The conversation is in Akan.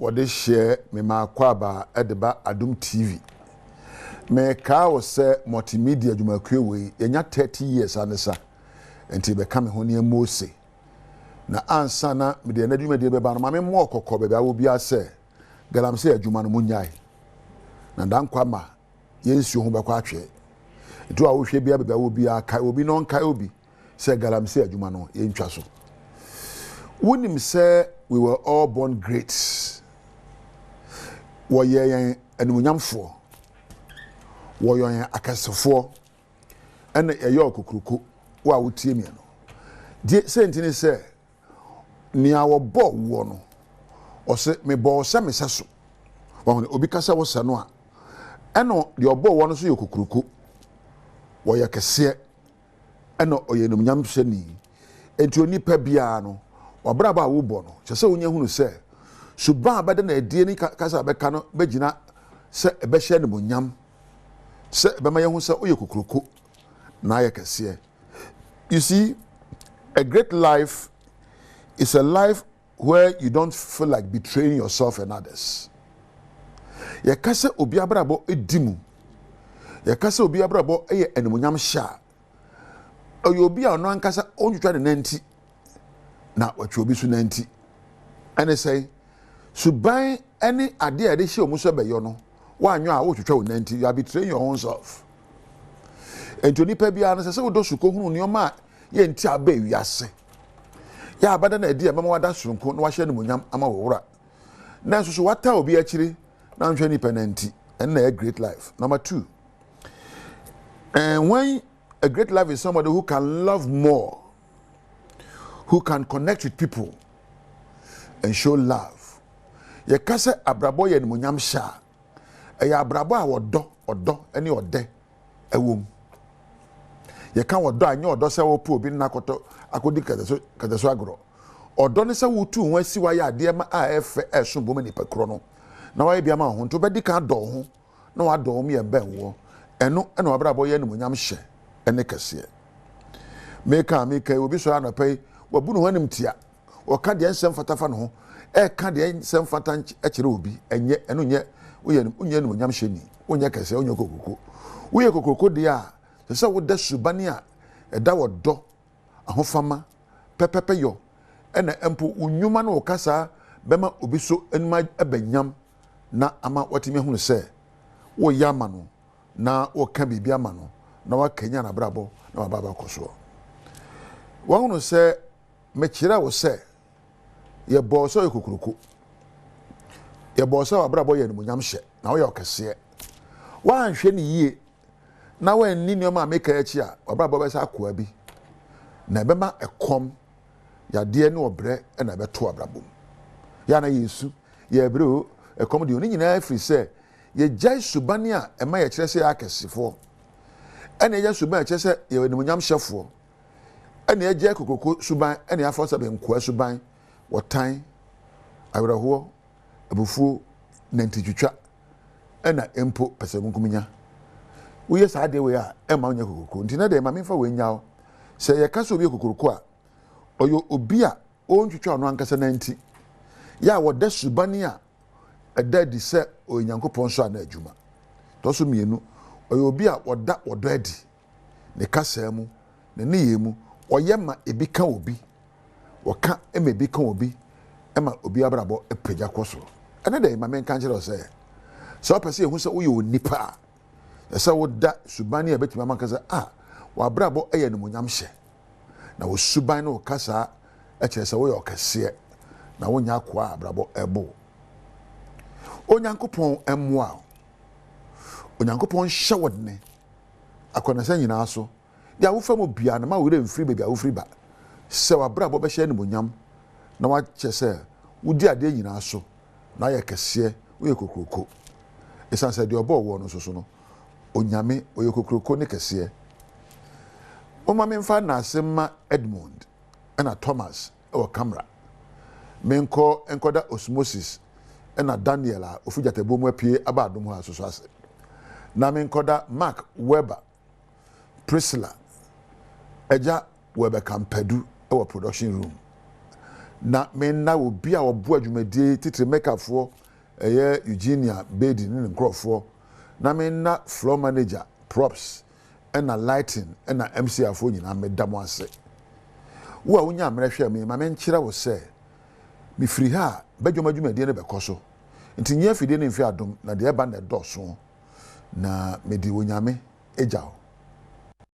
wɔde hyɛ me makwaba edeba Adom TV me ka wo sɛ multimedia dwumakue wei yenya 30 years anesa enti be ka me ho ne Mose na ansa na me de na dwumadi be ba no ma me mo kokɔ be ba wo bia sɛ galamsey adwuma no munyai na dankwa ma yensuo ho be kwa atwe nti a wo hwe bia be ba wo bia kai obi no nkai obi sɛ galamsey adwuma no yentwa so wonim sɛ we were all born great wo ye yen animunyamfo wo yo yen akasefo ene ye okokroko wo a wotie mi no die sentini sɛ nia wo bɔ wo no o se me bɔ sɛ me seso wo obi kasa wo sɛ no a ɛno de ɔbɔ wo no so yɛ okokroko wo yɛ kɛse ɛno ɔyɛ animunyamhwɛ ni enti onipa bia no obraba wo bɔ no kyɛ sɛ wonya hunu sɛ suban abɛde na adie ni kasa bɛka no bɛgyina sɛ ɛbɛhyɛ ne munyam sɛ bɛma yɛ hu sɛ oyɛ kokroko na ayɛ kɛse. You see, a great life is a life where you don't feel like betraying yourself and others. Ye kasa obi abrabo edimu. Ye kasa obi abrabo eye animunyam hya. Oyo obi a no ankasa onwutwa ne nanti na watwe obi so nanti. Ene say suban any ade a de hye omu so beyo no wanyo a wotwetwa wo nanti, you are betraying your own self. Enti onipa bia no sɛ wodo suko hunu nioma ye nti aba wiase ya abada na adi mama wada sonko na wahye ne munyam ama wowura na nso so wata obi akiri na nhwe nipa nanti and na a great life. Number 2, and when a great life is somebody who can love more, who can connect with people and show love. Ye kase abrabo ye ne munyam sha e ya abrabo a wodo ene ode ewom. Ye kan wodo anya odo se wo pu obi na koto akodi kadeso agro odo ne se wo tu ho asi wa ya ade ma a efe eso bom ni pakro no na wa bia ma ho nto bedi kan do ho na wa do me ben wo eno ena wabrabo ye ne munyam hye ene kase meka obi so anopai wabu no hanim tia o ka de ensem fatafa no ho e ka de ensem fata e kire obi enye eno nye unye ne munyam hye ni unye kase unye kokoko uye kokoko de a sɛ wo da subani a ɛda wɔdɔ ahofama pepepe yo ɛna empo unyuma no kasa bɛma obi so enuma ɛbɛnyam na ama watimi hunu sɛ wo yama no na wo ka bibia ma no na wakanya na brabo na wababa koso wo hunu sɛ mekira wo sɛ ye bɔ sɛ ekokroko ye bɔ sɛ wabrabo ye no nyam hye na wo yɛ okese wa anhwe ne yie na when ni nioma meka echi a obrabo be sa akoa bi na bema ekom ya de ne obre na beto abrabom ya na yesu ya ebre ekom de oni nyina afiri se ye jai subani a ema ye kire se akesefo ene ye suban kire se ye nimunyam hyefo ene ye jai kokoko suban ene afo se be nkoa suban wotan awraho abufuo na ntitwitwa ena empo pesemunkuminya uye sa de we a e ma onye kokoko nti na de ma memfa we nyao se ye kasa obi kokoko a oyo obi a ontwitwa no ankasa nanti ya wo da subani a eda di se onyankopon so ana adwuma to so mienu oyo obi a woda wodo adi ne kasa mu ne ne yemu oye ma ebi ka obi woka ema ebi ka obi ema obi abrabo epagya koso ene de ma menka nkere se so pese ehu se uye onipa esa wo da subani abetima mankaza wa brabo eye no munyam hye na wo suban no kasa e kire se wo yo kase na wo nya kwa brabo ebo onyankopon emmoa onyankopon hye wodne akona sa nyina so dia wo fam bia na ma wo re mfiri bebia wo firi ba se wa brabo be hye no munyam na wa kye se wo di ade nyina so na ye kase wo ye kokroko esan se de obo wo no so no onyame oyokokroko ne kese o ma memfa na asema Edmund ena Thomas o camera menko enkoda osmosis ena Daniel a ofujatebo mu apie aba adom ha so ase na menkoda Mark Weber Priscilla eja Weber Kampadu our production room na me na obi a obo adwumadi titire makeupfo Eugenia Bedi ne nkrofo na me na floor manager props na lighting na MC afo nyina me damo ase wo a wonya amrehwe me ma me nkyira wo se me firi ha badwom adwumadi ne bekoso nti nya fide ne mfi adom na de eba na doso na me di wonyame ejaw